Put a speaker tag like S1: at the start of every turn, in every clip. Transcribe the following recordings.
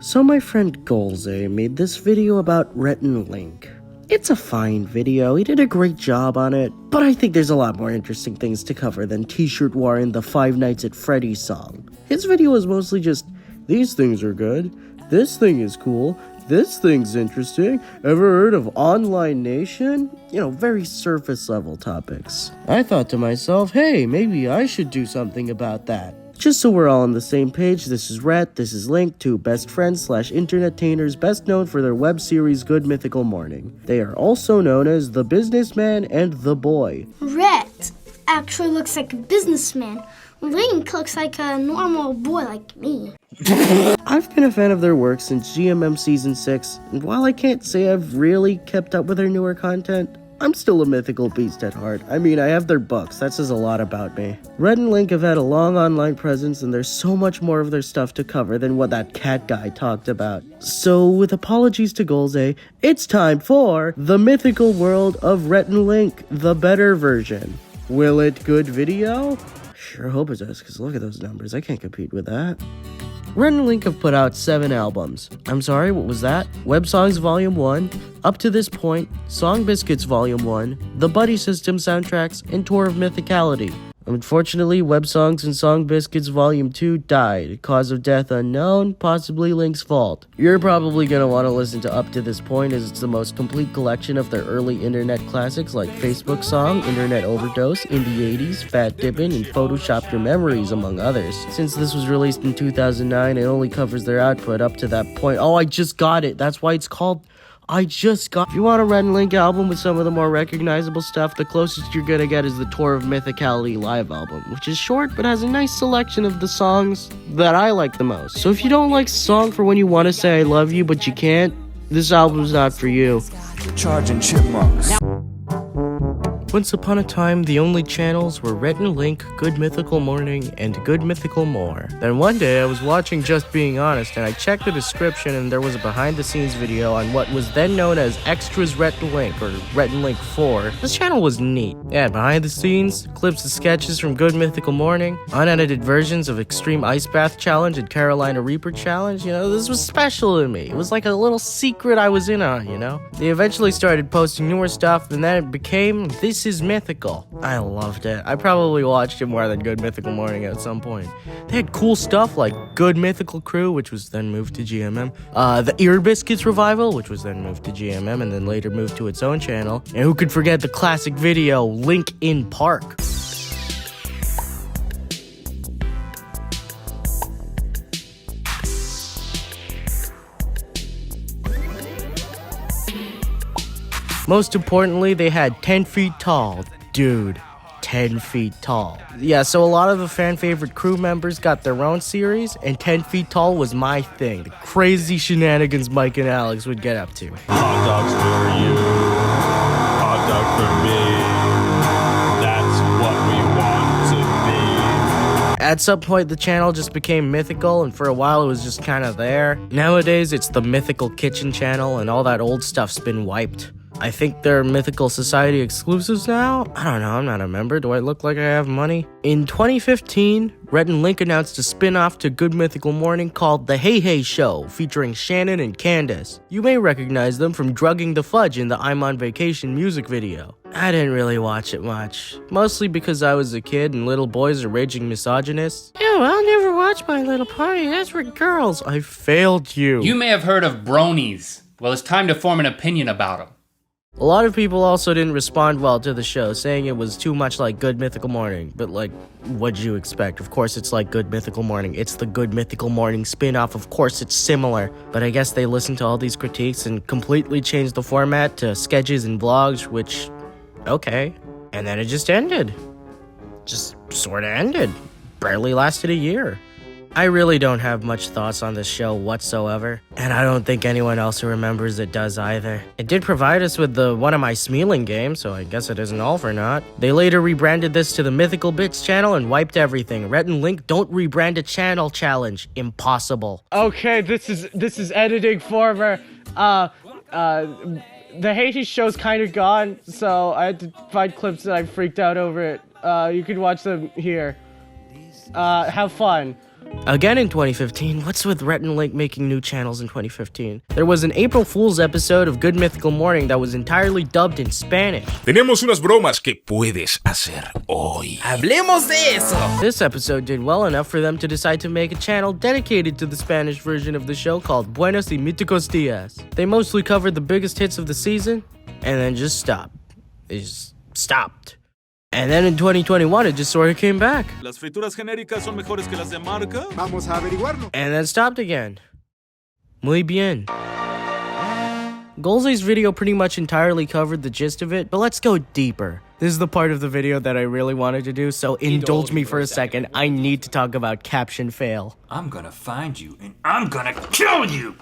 S1: So my friend Golze made this video about Rhett and Link. It's a fine video, he did a great job on it, but I think there's a lot more interesting things to cover than t-shirt war in the Five Nights at Freddy's song. His video is mostly just, these things are good, this thing is cool, this thing's interesting, ever heard of Online Nation? You know, very surface level topics. I thought to myself, hey, maybe I should do something about that. Just so we're all on the same page, this is Rhett, this is Link, two best friends / internet-tainers best known for their web series Good Mythical Morning. They are also known as the businessman and the boy.
S2: Rhett actually looks like a businessman. Link looks like a normal boy like me.
S1: I've been a fan of their work since GMM Season 6, and while I can't say I've really kept up with their newer content, I'm still a mythical beast at heart. I mean, I have their books, that says a lot about me. Rhett and Link have had a long online presence, and there's so much more of their stuff to cover than what that cat guy talked about. So, with apologies to Golze, it's time for The Mythical World of Rhett and Link, the better version. Will it good video? Sure hope it does, because look at those numbers, I can't compete with that. Rhett and Link have put out 7 albums. I'm sorry, what was that? Web Songs Volume 1, Up to This Point, Song Biscuits Volume 1, The Buddy System soundtracks, and Tour of Mythicality. Unfortunately, Web Songs and Song Biscuits Volume 2 died. Cause of death unknown, possibly Link's fault. You're probably gonna want to listen to Up to This Point as it's the most complete collection of their early internet classics like Facebook Song, Internet Overdose, In the 80s, Fat Dippin', and Photoshop Your Memories, among others. Since this was released in 2009, it only covers their output up to that point. Oh, I just got it. That's why it's called... If you want a Rhett and Link album with some of the more recognizable stuff, the closest you're gonna get is the Tour of Mythicality live album, which is short but has a nice selection of the songs that I like the most. So if you don't like song for when you want to say I love you but you can't, this album's not for you.
S3: Charging Chipmunks.
S1: Once upon a time, the only channels were Rhett and Link, Good Mythical Morning, and Good Mythical More. Then one day, I was watching Just Being Honest, and I checked the description, and there was a behind-the-scenes video on what was then known as Extras Rhett and Link, or Rhett and Link 4. This channel was neat. It had behind-the-scenes, clips of sketches from Good Mythical Morning, unedited versions of Extreme Ice Bath Challenge and Carolina Reaper Challenge. You know, this was special to me. It was like a little secret I was in on, you know? They eventually started posting newer stuff, and then it became This Is Mythical. I loved it. I probably watched it more than Good Mythical Morning at some point. They had cool stuff like Good Mythical Crew, which was then moved to GMM, the Ear Biscuits Revival, which was then moved to GMM and then later moved to its own channel, and who could forget the classic video Linkin Park. Most importantly, they had 10 feet tall. Dude, 10 feet tall. Yeah, so a lot of the fan favorite crew members got their own series, and 10 feet tall was my thing. The crazy shenanigans Mike and Alex would get up to.
S4: Hot dogs for you, hot dog for me. That's what we want to be.
S1: At some point, the channel just became mythical, and for a while it was just kind of there. Nowadays, it's the Mythical Kitchen channel, and all that old stuff's been wiped. I think they're Mythical Society exclusives now? I don't know, I'm not a member. Do I look like I have money? In 2015, Rhett and Link announced a spin-off to Good Mythical Morning called The Hey Hey Show, featuring Shannon and Candace. You may recognize them from Drugging the Fudge in the I'm on Vacation music video. I didn't really watch it much, mostly because I was a kid and little boys are raging misogynists. Ew, I'll never watch My Little Pony, that's for girls. I failed you.
S5: You may have heard of bronies. Well, it's time to form an opinion about them.
S1: A lot of people also didn't respond well to the show, saying it was too much like Good Mythical Morning. But like, what'd you expect? Of course it's like Good Mythical Morning. It's the Good Mythical Morning spin-off. Of course it's similar. But I guess they listened to all these critiques and completely changed the format to sketches and vlogs, which, okay. And then it just ended. Just sorta ended. Barely lasted a year. I really don't have much thoughts on this show whatsoever, and I don't think anyone else who remembers it does either. It did provide us with the One Am I Smealing game, so I guess it isn't all for naught. They later rebranded this to the Mythical Bits channel and wiped everything. Rhett and Link don't rebrand a channel challenge. Impossible.
S6: Okay, this is editing former. The Haiti show's kind of gone, so I had to find clips that I freaked out over it. You can watch them here. Have fun.
S1: Again in 2015, what's with Rhett and Link making new channels in 2015? There was an April Fool's episode of Good Mythical Morning that was entirely dubbed in Spanish.
S7: Tenemos unas bromas que puedes hacer hoy. ¡Hablemos de eso!
S1: This episode did well enough for them to decide to make a channel dedicated to the Spanish version of the show called Buenos y Míticos Días. They mostly covered the biggest hits of the season, and then just stopped. They just stopped. And then in 2021, it just sort of came back.
S8: Las frituras genéricas son mejores que las de marca.
S9: Vamos a averiguarlo.
S1: And then stopped again. Muy bien. Golze's video pretty much entirely covered the gist of it, but let's go deeper. This is the part of the video that I really wanted to do, so indulge me for a second. I need to talk about caption fail.
S3: I'm gonna find you and I'm gonna kill you!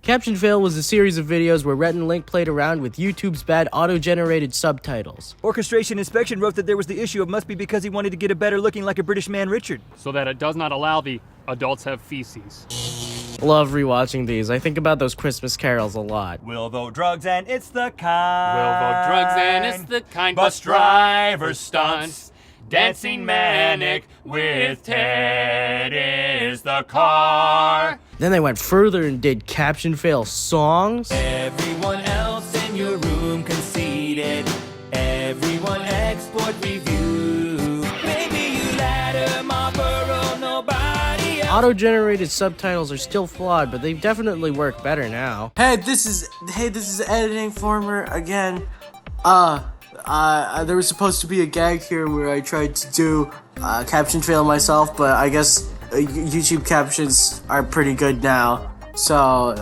S1: Caption Fail was a series of videos where Rhett and Link played around with YouTube's bad auto-generated subtitles.
S10: Orchestration Inspection wrote that there was the issue of must be because he wanted to get a better looking like a British man Richard.
S11: So that it does not allow the adults have feces.
S1: Love rewatching these. I think about those Christmas carols a lot.
S10: We'll vote drugs and it's the kind.
S11: We'll vote drugs and it's the kind. Bus driver stunts. Dancing manic with Ted is the car.
S1: Then they went further and did Caption Fail songs.
S10: Everyone else in your room conceded. Everyone export review. Maybe you ladder Marlboro, nobody else.
S1: Auto-generated subtitles are still flawed, but they definitely work better now.
S12: Hey, this is editing former again. There was supposed to be a gag here where I tried to do caption fail myself, but I guess YouTube captions are pretty good now. So,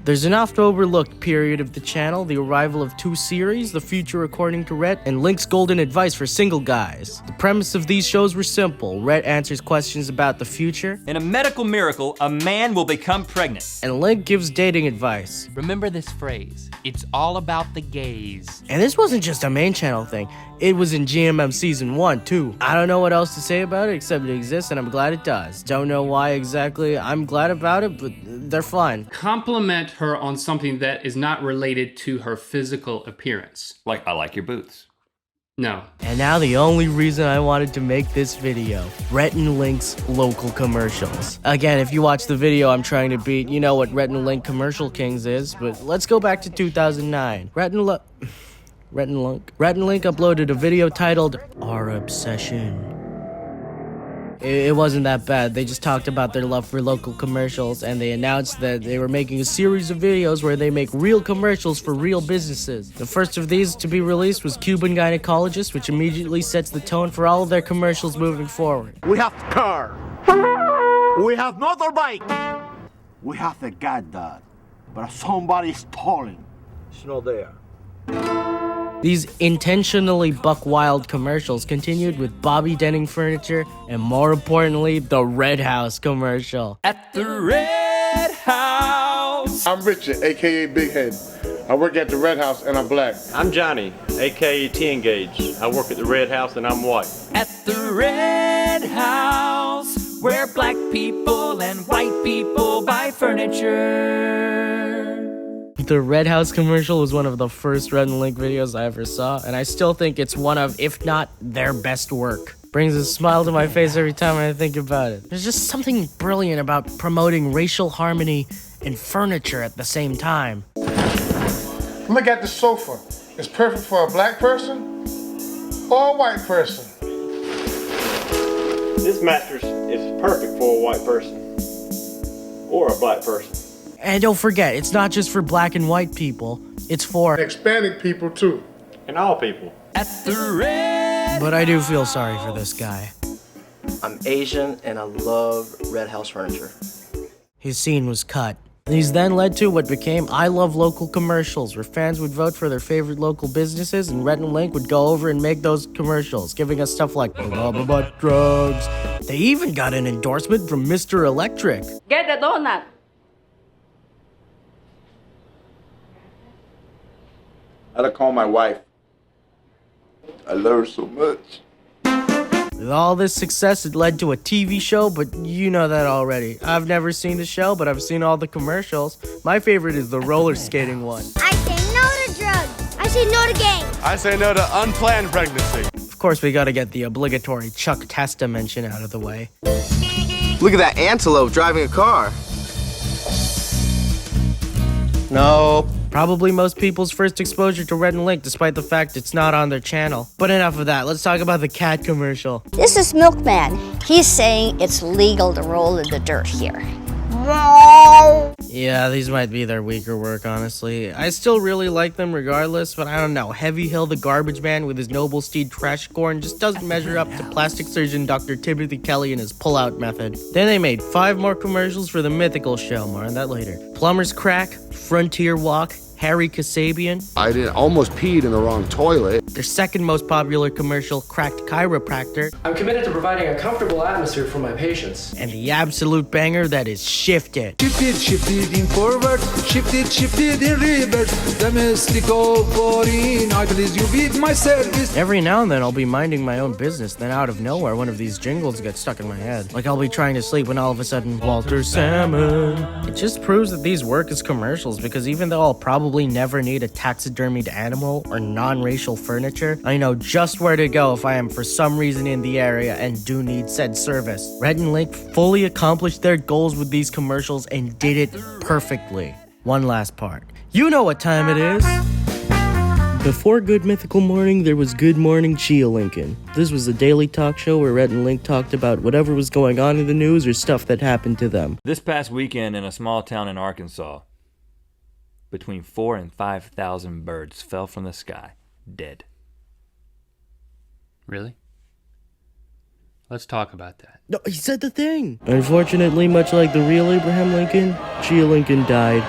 S1: there's an oft-overlooked period of the channel, the arrival of 2 series, The Future According to Rhett, and Link's Golden Advice for Single Guys. The premise of these shows were simple. Rhett answers questions about the future.
S10: In a medical miracle, a man will become pregnant.
S1: And Link gives dating advice.
S5: Remember this phrase, it's all about the gays.
S1: And this wasn't just a main channel thing. It was in GMM Season 1, too. I don't know what else to say about it except it exists, and I'm glad it does. Don't know why exactly I'm glad about it, but they're fun.
S5: Compliment her on something that is not related to her physical appearance.
S3: Like, I like your boots.
S5: No.
S1: And now the only reason I wanted to make this video, Rhett and Link's local commercials. Again, if you watch the video I'm trying to beat, you know what Rhett and Link Commercial Kings is, but let's go back to 2009. Rhett and Link uploaded a video titled Our Obsession. It wasn't that bad. They just talked about their love for local commercials, and they announced that they were making a series of videos where they make real commercials for real businesses. The first of these to be released was Cuban Gynecologist, which immediately sets the tone for all of their commercials moving forward.
S9: We have the car. We have motorbike. We have the guide dog. But somebody stole it. It's not there.
S1: These intentionally buck-wild commercials continued with Bobby Denning Furniture and, more importantly, the Red House commercial.
S10: At the Red House.
S13: I'm Richard, a.k.a. Big Head. I work at the Red House and I'm black.
S14: I'm Johnny, a.k.a. T-Engage. I work at the Red House and I'm white.
S10: At the Red House, where black people and white people buy furniture.
S1: The Red House commercial was one of the first Rhett and Link videos I ever saw, and I still think it's one of, if not their best work. Brings a smile to my face every time I think about it. There's just something brilliant about promoting racial harmony and furniture at the same time.
S13: Look at the sofa. It's perfect for a black person or a white person.
S14: This mattress is perfect for a white person or a black person.
S1: And don't forget, it's not just for black and white people. It's for
S13: Hispanic people too.
S14: And all people.
S10: At the Red.
S1: But I do feel sorry for this guy.
S12: I'm Asian and I love Red House furniture.
S1: His scene was cut. These then led to what became I Love Local commercials, where fans would vote for their favorite local businesses, and Rhett and Link would go over and make those commercials, giving us stuff like butt drugs. They even got an endorsement from Mr. Electric.
S15: Get the donut.
S13: I like call my wife. I love her so much.
S1: With all this success, it led to a TV show, but you know that already. I've never seen the show, but I've seen all the commercials. My favorite is the roller skating one.
S2: I say no to drugs. I say no to gangs.
S4: I say no to unplanned pregnancy.
S1: Of course, we gotta get the obligatory Chuck Testa mention out of the way.
S15: Look at that antelope driving a car.
S1: No. Probably most people's first exposure to Rhett and Link, despite the fact it's not on their channel. But enough of that, let's talk about the cat commercial.
S16: This is Milkman. He's saying it's legal to roll in the dirt here.
S1: Yeah, these might be their weaker work, honestly. I still really like them regardless, but I don't know. Heavy Hill the Garbage Man with his noble steed Trashcorn just doesn't measure up to plastic surgeon Dr. Timothy Kelly and his pull-out method. Then they made 5 more commercials for the Mythical show, more on that later. Plumber's Crack, Frontier Walk, Harry Kasabian.
S17: I almost peed in the wrong toilet.
S1: Their second most popular commercial, Cracked Chiropractor.
S18: I'm committed to providing a comfortable atmosphere for my patients.
S1: And the absolute banger that is Shifted.
S19: Shifted in forward, shifted in reverse. Domestic foreign, I please you with my service.
S1: Every now and then I'll be minding my own business, then out of nowhere one of these jingles gets stuck in my head. Like I'll be trying to sleep when all of a sudden, Walter Salmon. It just proves that these work as commercials, because even though I'll probably never need a taxidermied animal or non-racial furniture, I know just where to go if I am for some reason in the area and do need said service. Rhett and Link fully accomplished their goals with these commercials and did it perfectly. One last part. You know what time it is. Before Good Mythical Morning, there was Good Morning Chia Lincoln. This was a daily talk show where Rhett and Link talked about whatever was going on in the news or stuff that happened to them.
S3: This past weekend in a small town in Arkansas, between 4,000 and 5,000 birds fell from the sky, dead.
S5: Really? Let's talk about that.
S1: No, he said the thing. Unfortunately, much like the real Abraham Lincoln, Chia Lincoln died.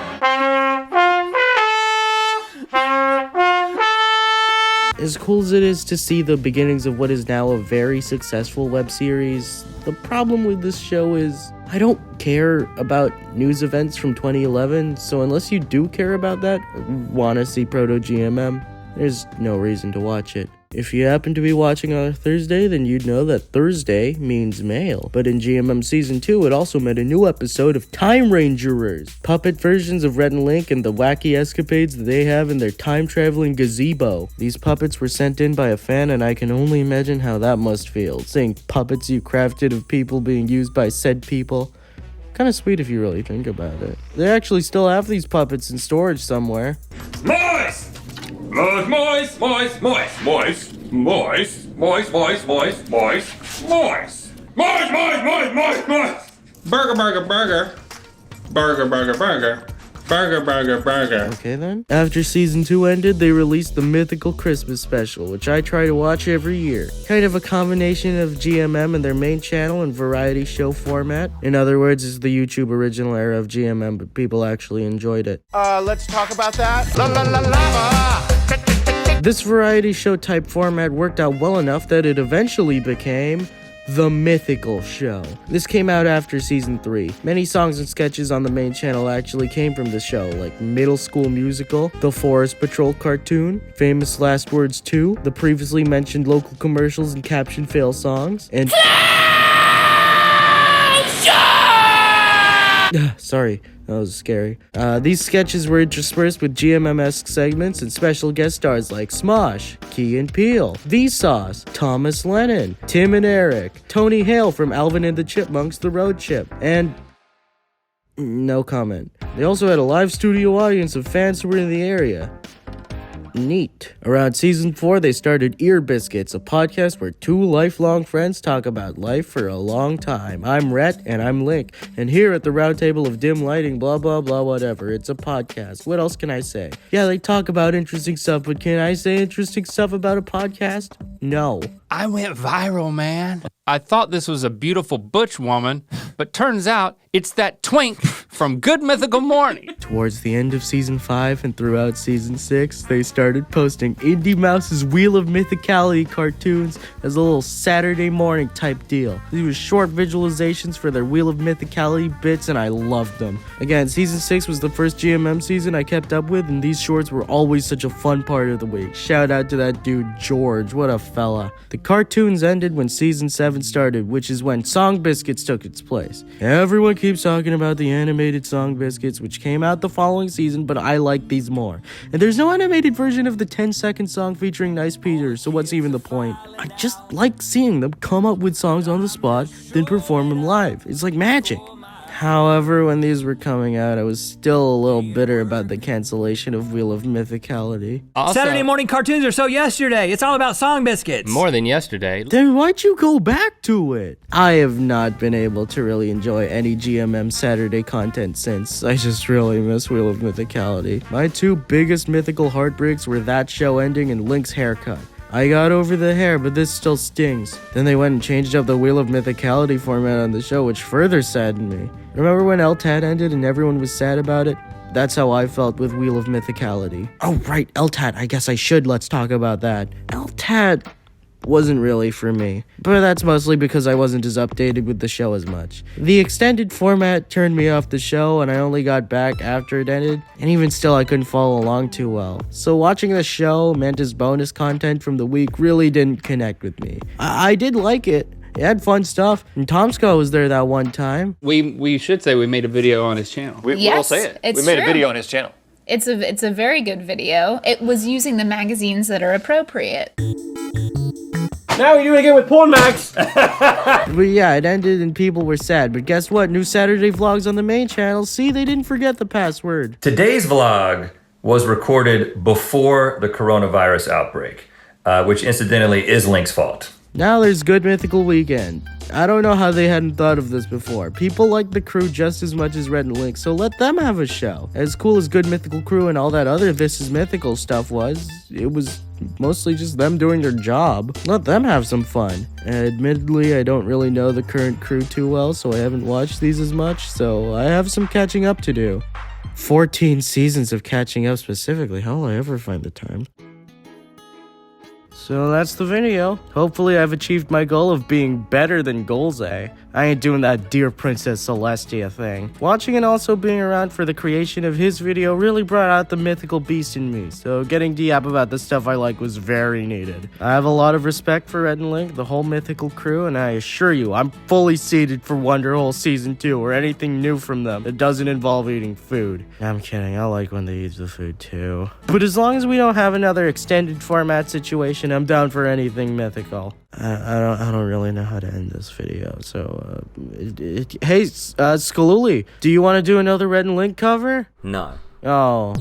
S1: As cool as it is to see the beginnings of what is now a very successful web series, the problem with this show is I don't care about news events from 2011, so unless you do care about that or want to see Proto-GMM, there's no reason to watch it. If you happen to be watching on a Thursday, then you'd know that Thursday means male. But in GMM Season 2, it also meant a new episode of Time Rangerers, puppet versions of Rhett and Link and the wacky escapades that they have in their time-traveling gazebo. These puppets were sent in by a fan, and I can only imagine how that must feel, seeing puppets you crafted of people being used by said people. Kinda sweet if you really think about it. They actually still have these puppets in storage somewhere.
S11: Moist! Moist, moist, moist, moist, moist, moist, moist, moist, moist, moist, moist, moist, moist, moist, moist. Burger, burger, burger. Burger, burger, burger. Burger, burger, burger.
S1: Okay then. After Season 2 ended, they released the Mythical Christmas Special, which I try to watch every year. Kind of a combination of GMM and their main channel and variety show format. In other words, it's the YouTube original era of GMM, but people actually enjoyed it.
S9: Let's talk about that. La la la la.
S1: This variety show type format worked out well enough that it eventually became The Mythical Show. This came out after Season 3. Many songs and sketches on the main channel actually came from the show, like Middle School Musical, The Forest Patrol cartoon, Famous Last Words 2, the previously mentioned local commercials and caption fail songs, and... Sorry, that was scary. These sketches were interspersed with GMM-esque segments and special guest stars like Smosh, Key and Peele, Vsauce, Thomas Lennon, Tim and Eric, Tony Hale from Alvin and the Chipmunks, The Road Chip, and... no comment. They also had a live studio audience of fans who were in the area. Neat. Around Season 4, they started Ear Biscuits, a podcast where 2 lifelong friends talk about life for a long time. I'm Rhett, and I'm Link, and here at the round table of dim lighting, blah blah blah whatever, it's a podcast. What else can I say? Yeah, they talk about interesting stuff, but can I say interesting stuff about a podcast? No.
S5: I went viral, man. I thought this was a beautiful butch woman, but turns out it's that twink from Good Mythical Morning.
S1: Towards the end of Season 5 and throughout Season 6, they started posting Indy Mouse's Wheel of Mythicality cartoons as a little Saturday morning type deal. These were short visualizations for their Wheel of Mythicality bits, and I loved them. Again, Season 6 was the first GMM season I kept up with, and these shorts were always such a fun part of the week. Shout out to that dude, George. What a fella. The cartoons ended when Season 7 started, which is when Song Biscuits took its place. Everyone keeps talking about the animated Song Biscuits, which came out out the following season, but I like these more. And there's no animated version of the 10-second song featuring Nice Peter, so what's even the point? I just like seeing them come up with songs on the spot, then perform them live. It's like magic. However, when these were coming out, I was still a little bitter about the cancellation of Wheel of Mythicality.
S10: Also, Saturday morning cartoons are so yesterday. It's all about song biscuits.
S5: More than yesterday.
S1: Then why'd you go back to it? I have not been able to really enjoy any GMM Saturday content since. I just really miss Wheel of Mythicality. My two biggest mythical heartbreaks were that show ending and Link's haircut. I got over the hair, but this still stings. Then they went and changed up the Wheel of Mythicality format on the show, which further saddened me. Remember when LTAD ended and everyone was sad about it? That's how I felt with Wheel of Mythicality. Oh, right, LTAD. I guess I should. Let's talk about that. LTAD wasn't really for me, but that's mostly because I wasn't as updated with the show as much. The extended format turned me off the show, and I only got back after it ended, and even still I couldn't follow along too well. So watching the show meant as bonus content from the week really didn't connect with me. I did like it. It had fun stuff, and Tomsko was there that one time.
S5: We should say we made a video on his channel.
S20: We'll say it.
S21: It's
S20: we made
S21: true.
S20: a video on his channel.
S21: It's a very good video. It was using the magazines that are appropriate.
S10: Now we do it again with Porn Max.
S1: But yeah, it ended and people were sad. But guess what? New Saturday vlogs on the main channel. See, they didn't forget the password.
S3: Today's vlog was recorded before the coronavirus outbreak, which incidentally is Link's fault.
S1: Now there's Good Mythical Weekend. I don't know how they hadn't thought of this before. People like the crew just as much as Rhett and Link, so let them have a show. As cool as Good Mythical Crew and all that other This Is Mythical stuff was, it was mostly just them doing their job. Let them have some fun. Admittedly, I don't really know the current crew too well, so I haven't watched these as much, so I have some catching up to do. 14 seasons of catching up specifically. How will I ever find the time? So that's the video. Hopefully I've achieved my goal of being better than Golze. I ain't doing that Dear Princess Celestia thing. Watching and also being around for the creation of his video really brought out the mythical beast in me, so getting de-app about the stuff I like was very needed. I have a lot of respect for Rhett and Link, the whole mythical crew, and I assure you, I'm fully seated for Wonderhole Season 2 or anything new from them that doesn't involve eating food. I'm kidding, I like when they eat the food too. But as long as we don't have another extended format situation, I'm down for anything mythical. I don't really know how to end this video, so, hey, Skaluli, do you want to do another Rhett and Link cover?
S3: No.
S1: Oh.